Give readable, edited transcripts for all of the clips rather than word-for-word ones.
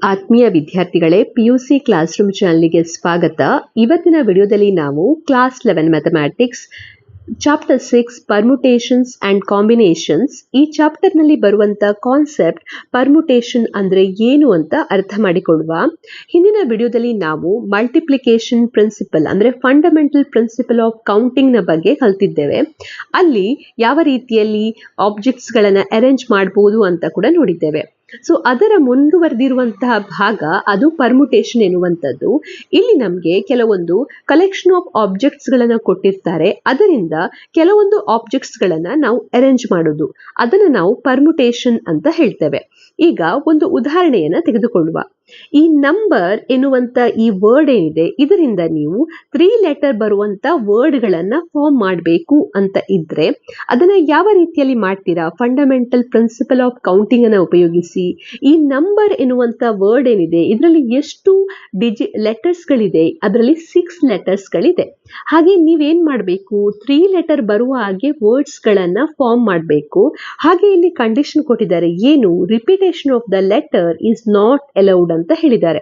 ಆತ್ಮೀಯ ವಿದ್ಯಾರ್ಥಿಗಳೇ, PUC class room ಚಾನಲ್ಗೆ ಸ್ವಾಗತ. ಇವತ್ತಿನ ವಿಡಿಯೋದಲ್ಲಿ ನಾವು class 11 mathematics chapter 6 permutations and combinations ಈ ಚಾಪ್ಟರ್ನಲ್ಲಿ ಬರುವಂತ ಕಾನ್ಸೆಪ್ಟ್ ಪರ್ಮುಟೇಷನ್ ಅಂದ್ರೆ ಏನು ಅಂತ ಅರ್ಥ ಮಾಡಿಕೊಳ್ಳುವ. ಹಿಂದಿನ ವಿಡಿಯೋದಲ್ಲಿ ನಾವು ಮಲ್ಟಿಪ್ಲಿಕೇಶನ್ ಪ್ರಿನ್ಸಿಪಲ್ ಅಂದ್ರೆ ಫಂಡಮೆಂಟಲ್ ಪ್ರಿನ್ಸಿಪಲ್ ಆಫ್ ಕೌಂಟಿಂಗ್ ನ ಬಗ್ಗೆ ಕಲ್ತಿದ್ದೇವೆ. ಅಲ್ಲಿ ಯಾವ ರೀತಿಯಲ್ಲಿ ಆಬ್ಜೆಕ್ಟ್ಸ್ ಗಳನ್ನ ಅರೇಂಜ್ ಮಾಡಬಹುದು ಅಂತ ಕೂಡ ನೋಡಿದ್ದೇವೆ. ಸೊ ಅದರ ಮುಂದುವರೆದಿರುವಂತಹ ಭಾಗ ಅದು ಪರ್ಮುಟೇಷನ್ ಎನ್ನುವಂಥದ್ದು. ಇಲ್ಲಿ ನಮಗೆ ಕೆಲವೊಂದು ಕಲೆಕ್ಷನ್ ಆಫ್ ಆಬ್ಜೆಕ್ಟ್ಸ್ ಗಳನ್ನ ಕೊಟ್ಟಿರ್ತಾರೆ, ಅದರಿಂದ ಕೆಲವೊಂದು ಆಬ್ಜೆಕ್ಟ್ಸ್ ಗಳನ್ನ ನಾವು ಅರೇಂಜ್ ಮಾಡೋದು, ಅದನ್ನ ನಾವು ಪರ್ಮುಟೇಷನ್ ಅಂತ ಹೇಳ್ತೇವೆ. ಈಗ ಒಂದು ಉದಾಹರಣೆಯನ್ನ ತೆಗೆದುಕೊಳ್ಳುವ. ಈ ನಂಬರ್ ಎನ್ನುವಂತ ಈ ವರ್ಡ್ ಏನಿದೆ, ಇದರಿಂದ ನೀವು 3 ಲೆಟರ್ ಬರುವಂತ ವರ್ಡ್ ಗಳನ್ನ ಫಾರ್ಮ್ ಮಾಡಬೇಕು ಅಂತ ಇದ್ರೆ ಅದನ್ನ ಯಾವ ರೀತಿಯಲ್ಲಿ ಮಾಡ್ತೀರಾ? ಫಂಡಮೆಂಟಲ್ ಪ್ರಿನ್ಸಿಪಲ್ ಆಫ್ ಕೌಂಟಿಂಗ್ ಅನ್ನ ಉಪಯೋಗಿಸಿ ಈ ನಂಬರ್ ಎನ್ನುವಂತ ವರ್ಡ್ ಏನಿದೆ ಇದರಲ್ಲಿ ಎಷ್ಟು ಲೆಟರ್ಸ್ ಗಳಿದೆ? ಅದರಲ್ಲಿ 6 ಲೆಟರ್ಸ್ ಗಳಿದೆ. ಹಾಗೆ ನೀವೇನ್ ಮಾಡಬೇಕು? 3 ಲೆಟರ್ ಬರುವ ಹಾಗೆ ವರ್ಡ್ಸ್ ಗಳನ್ನ ಫಾರ್ಮ್ ಮಾಡಬೇಕು. ಹಾಗೆ ಇಲ್ಲಿ ಕಂಡೀಷನ್ ಕೊಟ್ಟಿದ್ದಾರೆ, ಏನು? Repetition of the letter is not allowed ಅಂತ ಹೇಳಿದ್ದಾರೆ.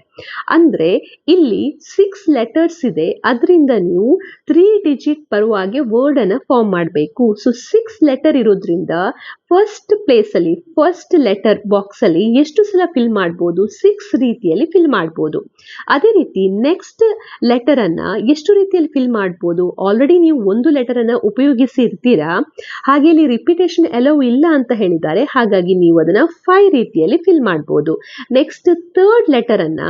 ಅಂದ್ರೆ ಇಲ್ಲಿ 6 ಲೆಟರ್ಸ್ ಇದೆ, ಅದರಿಂದ ನೀವು 3 ಡಿಜಿಟ್ ಬರುವ ಹಾಗೆ ವರ್ಡ್ ಅನ್ನ ಫಾರ್ಮ್ ಮಾಡಬೇಕು. ಸೊ 6 ಲೆಟರ್ ಇರೋದ್ರಿಂದ ಫಸ್ಟ್ ಪ್ಲೇಸ್ ಅಲ್ಲಿ ಫಸ್ಟ್ ಲೆಟರ್ ಬಾಕ್ಸ್ ಅಲ್ಲಿ ಎಷ್ಟು ಸಲ ಫಿಲ್ ಮಾಡಬಹುದು? 6 ರೀತಿಯಲ್ಲಿ ಫಿಲ್ ಮಾಡಬಹುದು. ಅದೇ ರೀತಿ ನೆಕ್ಸ್ಟ್ ಲೆಟರ್ ಅನ್ನ ಎಷ್ಟು ರೀತಿಯಲ್ಲಿ ಫಿಲ್ ಮಾಡಬಹುದು? ಆಲ್ರೆಡಿ ನೀವು ಒಂದು ಲೆಟರ್ ಅನ್ನ ಉಪಯೋಗಿಸಿರ್ತೀರಾ, ಹಾಗೆ ಇಲ್ಲಿ ರಿಪಿಟೇಷನ್ ಅಲೌ ಇಲ್ಲ ಅಂತ ಹೇಳಿದ್ದಾರೆ, ಹಾಗಾಗಿ ನೀವು ಅದನ್ನ 5 ರೀತಿಯಲ್ಲಿ ಫಿಲ್ ಮಾಡಬಹುದು. ನೆಕ್ಸ್ಟ್ ಥರ್ಡ್ ಲೆಟರ್ ಅನ್ನ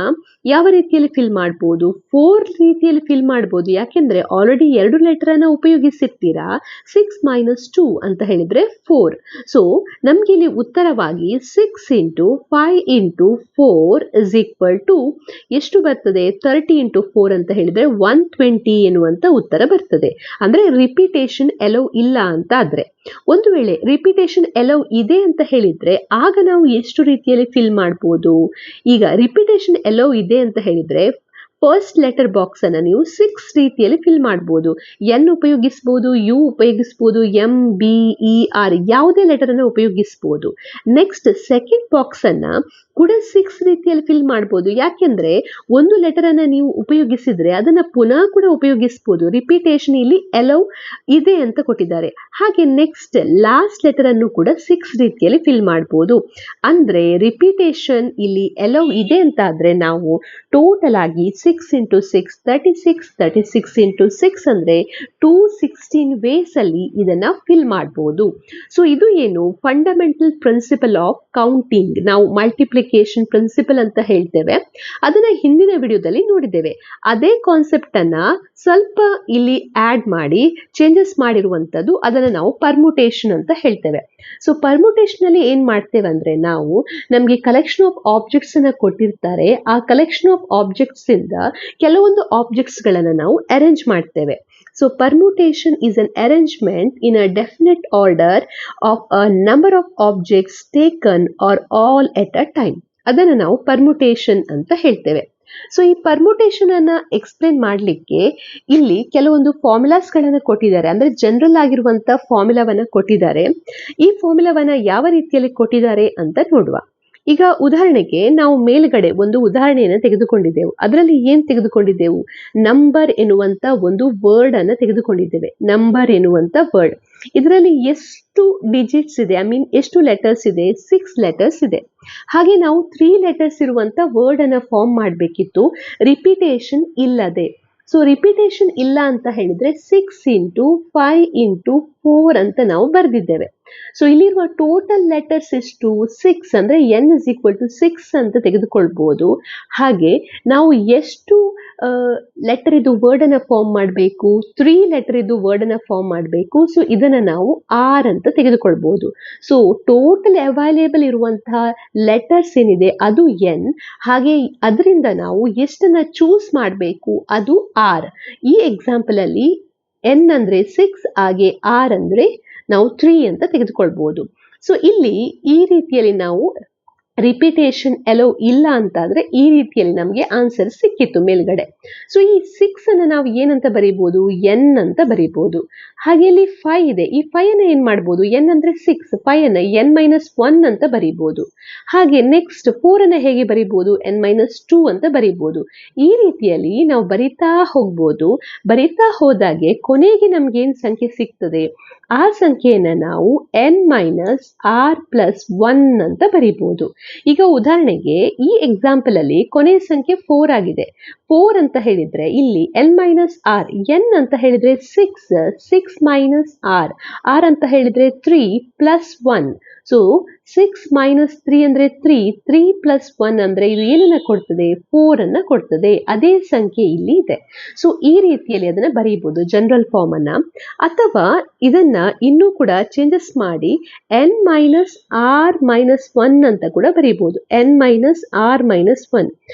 ಯಾವ ರೀತಿಯಲ್ಲಿ ಫಿಲ್ ಮಾಡಬಹುದು? 4 ರೀತಿಯಲ್ಲಿ ಫಿಲ್ ಮಾಡಬಹುದು. ಯಾಕೆಂದ್ರೆ ಆಲ್ರೆಡಿ 2 ಲೆಟರ್ ಅನ್ನ ಉಪಯೋಗಿಸಿರ್ತೀರಾ. 6 - 2 ಅಂತ ಹೇಳಿದ್ರೆ 4. ಸೊ ನಮ್ಗೆ ಇಲ್ಲಿ ಉತ್ತರವಾಗಿ 6 × 5 × 4 ಎಷ್ಟು ಬರ್ತದೆ? 30 × 4 ಅಂತ ಹೇಳಿದ್ರೆ 120 ಎನ್ನುವಂತ ಉತ್ತರ ಬರ್ತದೆ. ಅಂದ್ರೆ ರಿಪಿಟೇಷನ್ ಅಲೌ ಇಲ್ಲ ಅಂತ ಆದ್ರೆ. ಒಂದು ವೇಳೆ ರಿಪಿಟೇಷನ್ ಅಲೌ ಇದೆ ಅಂತ ಹೇಳಿದ್ರೆ ಆಗ ನಾವು ಎಷ್ಟು ರೀತಿಯಲ್ಲಿ ಫಿಲ್ ಮಾಡಬಹುದು? ಈಗ ರಿಪಿಟೇಷನ್ ಅಲೌ ಇದೆ ಅಂತ ಹೇಳಿದ್ರೆ ಫಸ್ಟ್ ಲೆಟರ್ ಬಾಕ್ಸ್ ಅನ್ನ ನೀವು 6 ರೀತಿಯಲ್ಲಿ ಫಿಲ್ ಮಾಡಬಹುದು. ಎನ್ ಉಪಯೋಗಿಸಬಹುದು, ಯು ಉಪಯೋಗಿಸಬಹುದು, ಎಂ, ಬಿ, ಇ, ಆರ್ ಯಾವುದೇ ಲೆಟರ್ ಅನ್ನ ಉಪಯೋಗಿಸಬಹುದು. ನೆಕ್ಸ್ಟ್ ಸೆಕೆಂಡ್ ಬಾಕ್ಸ್ ಅನ್ನ ಕೂಡ 6 ರೀತಿಯಲ್ಲಿ ಫಿಲ್ ಮಾಡಬಹುದು. ಯಾಕೆಂದ್ರೆ ಒಂದು ಲೆಟರ್ ಅನ್ನ ನೀವು ಉಪಯೋಗಿಸಿದ್ರೆ ಅದನ್ನ ಪುನಃ ಕೂಡ ಉಪಯೋಗಿಸಬಹುದು. ರಿಪಿಟೇಷನ್ ಇಲ್ಲಿ ಅಲೌ ಇದೆ ಅಂತ ಕೊಟ್ಟಿದ್ದಾರೆ. ಹಾಗೆ ನೆಕ್ಸ್ಟ್ ಲಾಸ್ಟ್ ಲೆಟರ್ ಅನ್ನು ಕೂಡ 6 ರೀತಿಯಲ್ಲಿ ಫಿಲ್ ಮಾಡಬಹುದು. ಅಂದ್ರೆ ರಿಪಿಟೇಷನ್ ಇಲ್ಲಿ ಅಲೌ ಇದೆ ಅಂತ ಆದ್ರೆ ನಾವು ಟೋಟಲ್ ಆಗಿ 6 × 6 36, 36 × 6 ಅಂದ್ರೆ 216 ವೇಸ್ ಅಲ್ಲಿ ಇದನ್ನ ಫಿಲ್ ಮಾಡಬಹುದು. ಸೊ ಇದು ಏನು? Fundamental principle of counting. ನಾವು ಮಲ್ಟಿಪ್ಲಿಕೇಶನ್ ಪ್ರಿನ್ಸಿಪಲ್ ಅಂತ ಹೇಳ್ತೇವೆ, ಅದನ್ನ ಹಿಂದಿನ ವಿಡಿಯೋದಲ್ಲಿ ನೋಡಿದ್ದೇವೆ. ಅದೇ ಕಾನ್ಸೆಪ್ಟ್ ಅನ್ನ ಸ್ವಲ್ಪ ಇಲ್ಲಿ ಆಡ್ ಮಾಡಿ ಚೇಂಜಸ್ ಮಾಡಿರುವಂತದ್ದು, ಅದನ್ನ ನಾವು ಪರ್ಮುಟೇಷನ್ ಅಂತ ಹೇಳ್ತೇವೆ. ಸೊ ಪರ್ಮುಟೇಷನ್ ಅಲ್ಲಿ ಏನ್ ಮಾಡ್ತೇವೆ ಅಂದ್ರೆ ನಾವು ನಮ್ಗೆ ಕಲೆಕ್ಷನ್ ಆಫ್ ಆಬ್ಜೆಕ್ಟ್ಸ್ ಅನ್ನ ಕೊಟ್ಟಿರ್ತಾರೆ, ಆ ಕಲೆಕ್ಷನ್ ಆಫ್ ಆಬ್ಜೆಕ್ಟ್ಸ್ ಇಂದ ಕೆಲವೊಂದು ಆಬ್ಜೆಕ್ಟ್ಸ್ ಗಳನ್ನ ನಾವು ಅರೇಂಜ್ ಮಾಡ್ತೇವೆ. So permutation is an arrangement in a definite order of a number of objects taken or all at a time. ಅದನ್ನ ನಾವು permutation ಅಂತ ಹೇಳ್ತೇವೆ. ಸೊ ಈ ಪರ್ಮುಟೇಷನ್ ಅನ್ನ ಎಕ್ಸ್ಪ್ಲೇನ್ ಮಾಡ್ಲಿಕ್ಕೆ ಇಲ್ಲಿ ಕೆಲವೊಂದು ಫಾರ್ಮುಲಾಸ್ ಗಳನ್ನ ಕೊಟ್ಟಿದ್ದಾರೆ, ಅಂದ್ರೆ ಜನರಲ್ ಆಗಿರುವಂತ ಫಾರ್ಮುಲಾವನ್ನ ಕೊಟ್ಟಿದ್ದಾರೆ. ಈ ಫಾರ್ಮುಲಾವನ್ನ ಯಾವ ರೀತಿಯಲ್ಲಿ ಕೊಟ್ಟಿದ್ದಾರೆ ಅಂತ ನೋಡುವ. ಈಗ ಉದಾಹರಣೆಗೆ ನಾವು ಮೇಲ್ಗಡೆ ಒಂದು ಉದಾಹರಣೆಯನ್ನು ತೆಗೆದುಕೊಂಡಿದ್ದೆವು. ಅದರಲ್ಲಿ ಏನ್ ತೆಗೆದುಕೊಂಡಿದ್ದೆವು? ನಂಬರ್ ಎನ್ನುವಂತ ಒಂದು ವರ್ಡ್ ಅನ್ನ ತೆಗೆದುಕೊಂಡಿದ್ದೇವೆ. ನಂಬರ್ ಎನ್ನುವಂತ ವರ್ಡ್, ಇದರಲ್ಲಿ ಎಷ್ಟು ಡಿಜಿಟ್ಸ್ ಇದೆ? ಎಷ್ಟು ಲೆಟರ್ಸ್ ಇದೆ? 6 ಲೆಟರ್ಸ್ ಇದೆ. ಹಾಗೆ ನಾವು 3 ಲೆಟರ್ಸ್ ಇರುವಂತ ವರ್ಡ್ ಅನ್ನ ಫಾರ್ಮ್ ಮಾಡಬೇಕಿತ್ತು, ರಿಪಿಟೇಷನ್ ಇಲ್ಲದೆ. ಸೊ ರಿಪಿಟೇಷನ್ ಇಲ್ಲ ಅಂತ ಹೇಳಿದ್ರೆ 6 × 5 × 4 ಅಂತ ನಾವು ಬರೆದಿದ್ದೇವೆ. ಸೊ ಇಲ್ಲಿರುವ ಟೋಟಲ್ ಲೆಟರ್ಸ್ ಎಷ್ಟು? 6 ಅಂದ್ರೆ n = 6 ಅಂತ ತೆಗೆದುಕೊಳ್ಬಹುದು. ಹಾಗೆ ನಾವು ಎಷ್ಟು ಲೆಟರ್ ಇದು ವರ್ಡ್ ಅನ್ನ ಫಾರ್ಮ್ ಮಾಡಬೇಕು? 3 ಲೆಟರ್ ಇದು ವರ್ಡ್ ಅನ್ನ ಫಾರ್ಮ್ ಮಾಡಬೇಕು. ಸೊ ಇದನ್ನ ನಾವು r ಅಂತ ತೆಗೆದುಕೊಳ್ಬಹುದು. ಸೊ ಟೋಟಲ್ ಅವೈಲೇಬಲ್ ಇರುವಂತಹ ಲೆಟರ್ಸ್ ಏನಿದೆ ಅದು n. ಹಾಗೆ ಅದರಿಂದ ನಾವು ಎಷ್ಟನ್ನ ಚೂಸ್ ಮಾಡಬೇಕು? ಅದು r. ಈ ಎಕ್ಸಾಂಪಲ್ ಅಲ್ಲಿ n ಅಂದ್ರೆ 6, ಹಾಗೆ r ಅಂದ್ರೆ ನಾವು 3 ಅಂತ ತೆಗೆದುಕೊಳ್ಬಹುದು. ಸೊ ಇಲ್ಲಿ ಈ ರೀತಿಯಲ್ಲಿ ನಾವು ರಿಪಿಟೇಷನ್ ಎಲೋ ಇಲ್ಲ ಅಂತಾದ್ರೆ ಈ ರೀತಿಯಲ್ಲಿ ನಮಗೆ ಆನ್ಸರ್ ಸಿಕ್ಕಿತ್ತು ಮೇಲ್ಗಡೆ. ಸೊ ಈ 6 ಅನ್ನ ನಾವು ಏನಂತ ಬರೀಬಹುದು, ಎನ್ ಅಂತ ಬರೀಬಹುದು. ಹಾಗೆ ಇಲ್ಲಿ 5 ಇದೆ, ಈ 5 ಅನ್ನ ಏನ್ ಮಾಡ್ಬೋದು, ಎನ್ ಅಂದ್ರೆ 6, 5 ಅನ್ನ n-1 ಅಂತ ಬರೀಬಹುದು. ಹಾಗೆ ನೆಕ್ಸ್ಟ್ 4 ಅನ್ನ ಹೇಗೆ ಬರೀಬಹುದು, n-2 ಅಂತ ಬರೀಬಹುದು. ಈ ರೀತಿಯಲ್ಲಿ ನಾವು ಬರಿತಾ ಹೋಗ್ಬೋದು. ಬರಿತಾ ಹೋದಾಗೆ ಕೊನೆಗೆ ನಮ್ಗೆ ಏನ್ ಸಂಖ್ಯೆ ಸಿಗ್ತದೆ, ಆ ಸಂಖ್ಯೆಯನ್ನ ನಾವು n-r+1 ಅಂತ ಬರೀಬಹುದು. ಈಗ ಉದಾಹರಣೆಗೆ ಈ ಎಕ್ಸಾಂಪಲ್ ಅಲ್ಲಿ ಕೊನೆ ಸಂಖ್ಯೆ 4 ಆಗಿದೆ. 4 ಅಂತ ಹೇಳಿದ್ರೆ ಇಲ್ಲಿ n-r, n ಅಂತ ಹೇಳಿದ್ರೆ 6, 6 - r, r ಅಂತ ಹೇಳಿದ್ರೆ 3+1. ಸೊ 6 - 3 ಅಂದ್ರೆ 3, 3+1 ಅಂದ್ರೆ ಇದು ಏನನ್ನ ಕೊಡ್ತದೆ, 4 ಅನ್ನ ಕೊಡ್ತದೆ. ಅದೇ ಸಂಖ್ಯೆ ಇಲ್ಲಿ ಇದೆ. ಸೊ ಈ ರೀತಿಯಲ್ಲಿ ಅದನ್ನ ಬರೀಬಹುದು ಜನರಲ್ ಫಾರ್ಮ್ ಅನ್ನ. ಅಥವಾ ಇದನ್ನ ಇನ್ನೂ ಕೂಡ ಚೇಂಜಸ್ ಮಾಡಿ n-r-1 ಅಂತ ಕೂಡ ಬರೀಬಹುದು. n-r-1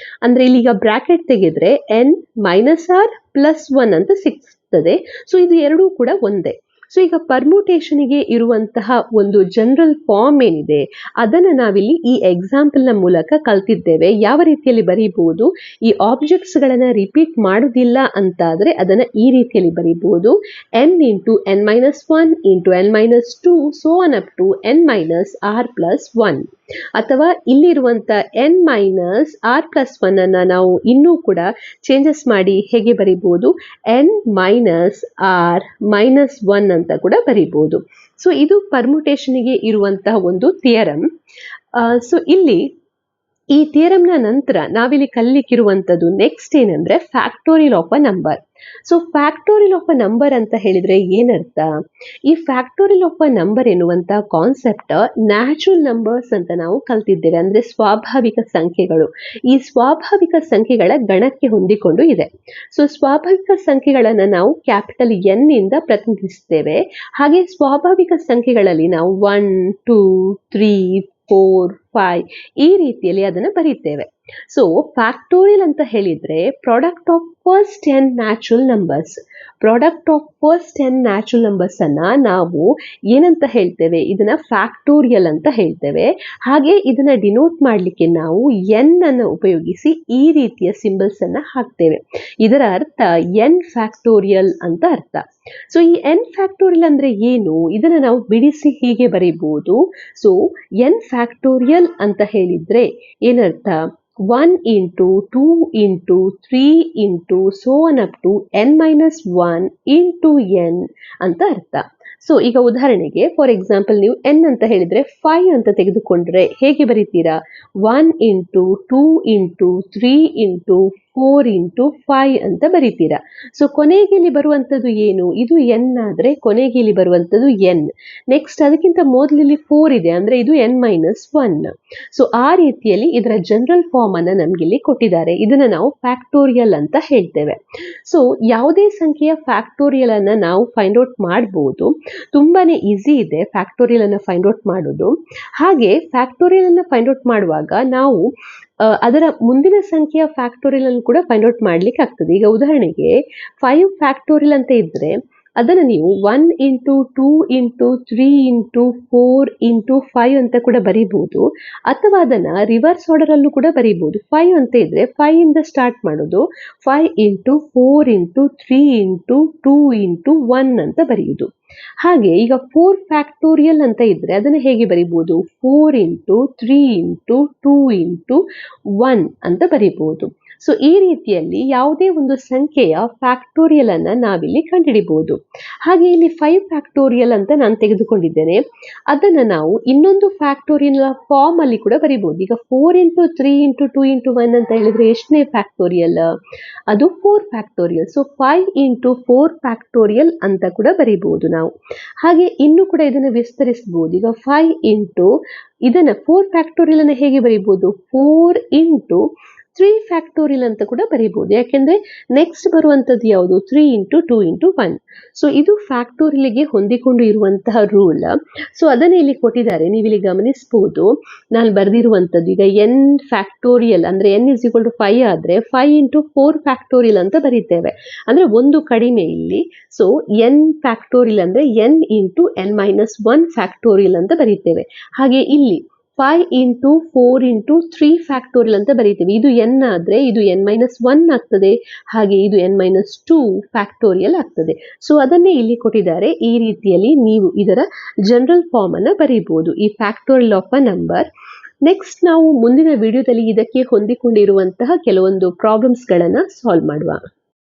ಅಂದ್ರೆ ಇಲ್ಲಿಗ ಬ್ರಾಕೆಟ್ ತೆಗೆದ್ರೆ n-r+1 ಅಂತ ಸಿಗ್ತದೆ. ಸೊ ಇದು ಎರಡೂ ಕೂಡ ಒಂದೇ. ಸೊ ಈಗ ಪರ್ಮುಟೇಷನ್ಗೆ ಇರುವಂತಹ ಒಂದು ಜನರಲ್ ಫಾರ್ಮ್ ಏನಿದೆ ಅದನ್ನು ನಾವಿಲ್ಲಿ ಈ ಎಕ್ಸಾಂಪಲ್ ನ ಮೂಲಕ ಕಲ್ತಿದ್ದೇವೆ. ಯಾವ ರೀತಿಯಲ್ಲಿ ಬರೀಬಹುದು, ಈ ಆಬ್ಜೆಕ್ಟ್ಸ್ ಗಳನ್ನ ರಿಪೀಟ್ ಮಾಡುವುದಿಲ್ಲ ಅಂತಾದ್ರೆ ಅದನ್ನ ಈ ರೀತಿಯಲ್ಲಿ ಬರೀಬಹುದು, n × n-1 × n-2 so on up to n-r+1. ಅಥವಾ ಇಲ್ಲಿರುವಂತ n-r+1 ಅನ್ನ ನಾವು ಇನ್ನೂ ಕೂಡ ಚೇಂಜಸ್ ಮಾಡಿ ಹೇಗೆ ಬರೀಬಹುದು, n-r-1 ಅಂತ ಕೂಡ ಬರೀಬಹುದು. ಸೊ ಇದು ಪರ್ಮುಟೇಷನ್ಗೆ ಇರುವಂತಹ ಒಂದು ಥಿಯರಮ್. ಸೊ ಇಲ್ಲಿ ಈ ಥಿಯರಮ್ನ ನಂತರ ನಾವಿಲ್ಲಿ ಕಲಿಲಿಕ್ಕಿರುವಂಥದ್ದು ನೆಕ್ಸ್ಟ್ ಏನಂದ್ರೆ factorial of a number. So factorial of a number ಅಂತ ಹೇಳಿದ್ರೆ ಏನರ್ಥ, ಈ ಫ್ಯಾಕ್ಟೋರಿಯಲ್ ಆಫ್ ಅ ನಂಬರ್ ಎನ್ನುವಂತ ಕಾನ್ಸೆಪ್ಟ್ ನ್ಯಾಚುರಲ್ ನಂಬರ್ಸ್ ಅಂತ ನಾವು ಕಲ್ತಿದ್ದೇವೆ. ಅಂದ್ರೆ ಸ್ವಾಭಾವಿಕ ಸಂಖ್ಯೆಗಳು. ಈ ಸ್ವಾಭಾವಿಕ ಸಂಖ್ಯೆಗಳ ಗಣಕ್ಕೆ ಹೊಂದಿಕೊಂಡು ಇದೆ. ಸೊ ಸ್ವಾಭಾವಿಕ ಸಂಖ್ಯೆಗಳನ್ನ ನಾವು ಕ್ಯಾಪಿಟಲ್ ಎನ್ ಇಂದ ಪ್ರತಿನಿಧಿಸ್ತೇವೆ. ಹಾಗೆ ಸ್ವಾಭಾವಿಕ ಸಂಖ್ಯೆಗಳಲ್ಲಿ ನಾವು 1, 2, 3, 4, 5 ಈ ರೀತಿಯಲ್ಲಿ ಅದನ್ನ ಬರೀತೇವೆ. ಸೊ ಫ್ಯಾಕ್ಟೋರಿಯಲ್ ಅಂತ ಹೇಳಿದ್ರೆ product of first n natural numbers. Product of first n natural numbers ಅನ್ನ ನಾವು ಏನಂತ ಹೇಳ್ತೇವೆ, ಇದನ್ನ ಫ್ಯಾಕ್ಟೋರಿಯಲ್ ಅಂತ ಹೇಳ್ತೇವೆ. ಹಾಗೆ ಇದನ್ನ ಡಿನೋಟ್ ಮಾಡ್ಲಿಕ್ಕೆ ನಾವು n ಅನ್ನು ಉಪಯೋಗಿಸಿ ಈ ರೀತಿಯ ಸಿಂಬಲ್ಸ್ ಅನ್ನ ಹಾಕ್ತೇವೆ. ಇದರ ಅರ್ಥ n ಫ್ಯಾಕ್ಟೋರಿಯಲ್ ಅಂತ ಅರ್ಥ. ಸೊ ಈ n ಫ್ಯಾಕ್ಟೋರಿಯಲ್ ಅಂದ್ರೆ ಏನು, ಇದನ್ನ ನಾವು ಬಿಡಿಸಿ ಹೀಗೆ ಬರೀಬಹುದು. ಸೊ n ಫ್ಯಾಕ್ಟೋರಿಯಲ್ ಅಂತ ಹೇಳಿದ್ರೆ ಏನರ್ಥ, 1 × 2 × 3 × so on up to n-1 × n ಅಂತ ಅರ್ಥ. ಸೊ ಈಗ ಉದಾಹರಣೆಗೆ ಫಾರ್ ಎಕ್ಸಾಂಪಲ್ ನೀವು n ಅಂತ ಹೇಳಿದ್ರೆ 5 ಅಂತ ತೆಗೆದುಕೊಂಡ್ರೆ ಹೇಗೆ ಬರೀತೀರಾ, 1 × 2 × 3 × 4 × 5 ಅಂತ ಬರೀತೀರಾ. ಸೊ ಕೊನೆಗೆ ಇಲ್ಲಿ ಬರುವಂತದ್ದು ಏನು, ಇದು n ಆದ್ರೆ ಕೊನೆಗೆ ಇಲ್ಲಿ ಬರುವಂತದ್ದು n. ನೆಕ್ಸ್ಟ್ ಅದಕ್ಕಿಂತ ಮೊದಲಿಲ್ಲಿ 4 ಇದೆ ಅಂದ್ರೆ ಇದು n-1. ಸೊ ಆ ರೀತಿಯಲ್ಲಿ ಇದರ ಜನರಲ್ ಫಾರ್ಮ್ ಅನ್ನ ನಮ್ಗೆ ಇಲ್ಲಿ ಕೊಟ್ಟಿದ್ದಾರೆ. ಇದನ್ನ ನಾವು ಫ್ಯಾಕ್ಟೋರಿಯಲ್ ಅಂತ ಹೇಳ್ತೇವೆ. ಸೊ ಯಾವುದೇ ಸಂಖ್ಯೆಯ ಫ್ಯಾಕ್ಟೋರಿಯಲ್ ಅನ್ನ ನಾವು ಫೈಂಡ್ ಔಟ್ ಮಾಡಬಹುದು. ತುಂಬಾನೇ ಈಸಿ ಇದೆ ಫ್ಯಾಕ್ಟೋರಿಯಲ್ ಅನ್ನ ಫೈಂಡ್ ಔಟ್ ಮಾಡೋದು. ಹಾಗೆ ಫ್ಯಾಕ್ಟೋರಿಯಲ್ ಅನ್ನ ಫೈಂಡ್ ಔಟ್ ಮಾಡುವಾಗ ನಾವು ಅದರ ಮುಂದಿನ ಸಂಖ್ಯೆಯ ಫ್ಯಾಕ್ಟೋರಿಯಲ್ ಅನ್ನು ಕೂಡ ಫೈಂಡ್ ಔಟ್ ಮಾಡ್ಲಿಕ್ಕೆ ಆಗ್ತದೆ. ಈಗ ಉದಾಹರಣೆಗೆ 5 ಫ್ಯಾಕ್ಟೋರಿಯಲ್ ಅಂತ ಇದ್ರೆ ಅದನ್ನು ನೀವು 1 × 2 × 3 × 4 × 5 ಅಂತ ಕೂಡ ಬರೀಬಹುದು. ಅಥವಾ ಅದನ್ನ ರಿವರ್ಸ್ ಆರ್ಡರ್ ಅಲ್ಲೂ ಕೂಡ ಬರೀಬಹುದು. 5 ಅಂತ ಇದ್ರೆ 5 ಇಂದ ಸ್ಟಾರ್ಟ್ ಮಾಡೋದು, 5 × 4 × 3 × 2 × 1 ಅಂತ ಬರೆಯುವುದು. ಹಾಗೆ ಈಗ 4 ಫ್ಯಾಕ್ಟೋರಿಯಲ್ ಅಂತ ಇದ್ರೆ ಅದನ್ನ ಹೇಗೆ ಬರೀಬಹುದು, 4 × 3 × 2 × 1 ಅಂತ ಬರೀಬಹುದು. ಸೊ ಈ ರೀತಿಯಲ್ಲಿ ಯಾವುದೇ ಒಂದು ಸಂಖ್ಯೆಯ ಫ್ಯಾಕ್ಟೋರಿಯಲ್ ಅನ್ನ ನಾವಿಲ್ಲಿ ಕಂಡುಹಿಡಿಬಹುದು. ಹಾಗೆ ಇಲ್ಲಿ 5 ಫ್ಯಾಕ್ಟೋರಿಯಲ್ ಅಂತ ನಾನು ತೆಗೆದುಕೊಂಡಿದ್ದೇನೆ. ಅದನ್ನ ನಾವು ಇನ್ನೊಂದು ಫ್ಯಾಕ್ಟೋರಿಯಲ್ ಫಾರ್ಮ್ ಅಲ್ಲಿ ಕೂಡ ಬರೀಬಹುದು. ಈಗ 4 × 3 × 2 × 1 ಅಂತ ಹೇಳಿದ್ರೆ ಎಷ್ಟನೇ ಫ್ಯಾಕ್ಟೋರಿಯಲ್, ಅದು 4 ಫ್ಯಾಕ್ಟೋರಿಯಲ್. ಸೊ 5 × 4 ಫ್ಯಾಕ್ಟೋರಿಯಲ್ ಅಂತ ಕೂಡ ಬರೀಬಹುದು ನಾವು. ಹಾಗೆ ಇನ್ನು ಕೂಡ ಇದನ್ನು ವಿಸ್ತರಿಸಬಹುದು. ಈಗ 5 × ಇದನ್ನ 4 ಫ್ಯಾಕ್ಟೋರಿಯಲ್ ಅನ್ನ ಹೇಗೆ ಬರೀಬಹುದು, 4 × 3 ಫ್ಯಾಕ್ಟೋರಿಯಲ್ ಅಂತ ಕೂಡ ಬರೀಬಹುದು. ಯಾಕೆಂದ್ರೆ ನೆಕ್ಸ್ಟ್ ಬರುವಂತದ್ದು ಯಾವುದು, 3 × 2 × 1. ಸೊ ಇದು ಫ್ಯಾಕ್ಟೋರಿಯಲ್ಗೆ ಹೊಂದಿಕೊಂಡು ಇರುವಂತಹ ರೂಲ್. ಸೊ ಅದನ್ನ ಇಲ್ಲಿ ಕೊಟ್ಟಿದ್ದಾರೆ, ನೀವು ಇಲ್ಲಿ ಗಮನಿಸಬಹುದು. ನಾನು ಬರೆದಿರುವಂತದ್ದು ಈಗ n ಫ್ಯಾಕ್ಟೋರಿಯಲ್ ಅಂದ್ರೆ n = 5 ಆದ್ರೆ 5 × 4 ಫ್ಯಾಕ್ಟೋರಿಯಲ್ ಅಂತ ಬರೀತೇವೆ. ಅಂದ್ರೆ ಒಂದು ಕಡಿಮೆ ಇಲ್ಲಿ. ಸೊ n ಫ್ಯಾಕ್ಟೋರಿಯಲ್ ಅಂದ್ರೆ n × n-1 ಫ್ಯಾಕ್ಟೋರಿಯಲ್ ಅಂತ ಬರೀತೇವೆ. ಹಾಗೆ ಇಲ್ಲಿ 5 ಇಂಟು 4 ಇಂಟು 3 ಫ್ಯಾಕ್ಟೋರಿಯಲ್ ಅಂತ ಬರೀತೀವಿ. ಇದು n ಆದರೆ ಇದು n-1 ಆಗ್ತದೆ, ಹಾಗೆ ಇದು n-2 ಫ್ಯಾಕ್ಟೋರಿಯಲ್ ಆಗ್ತದೆ. ಸೊ ಅದನ್ನೇ ಇಲ್ಲಿ ಕೊಟ್ಟಿದ್ದಾರೆ. ಈ ರೀತಿಯಲ್ಲಿ ನೀವು ಇದರ ಜನರಲ್ ಫಾರ್ಮ್ ಅನ್ನು ಬರೀಬಹುದು, ಈ factorial of a number. Next ನಾವು ಮುಂದಿನ ವಿಡಿಯೋದಲ್ಲಿ ಇದಕ್ಕೆ ಹೊಂದಿಕೊಂಡಿರುವಂತಹ ಕೆಲವೊಂದು ಪ್ರಾಬ್ಲಮ್ಸ್ಗಳನ್ನು ಸಾಲ್ವ್ ಮಾಡುವ.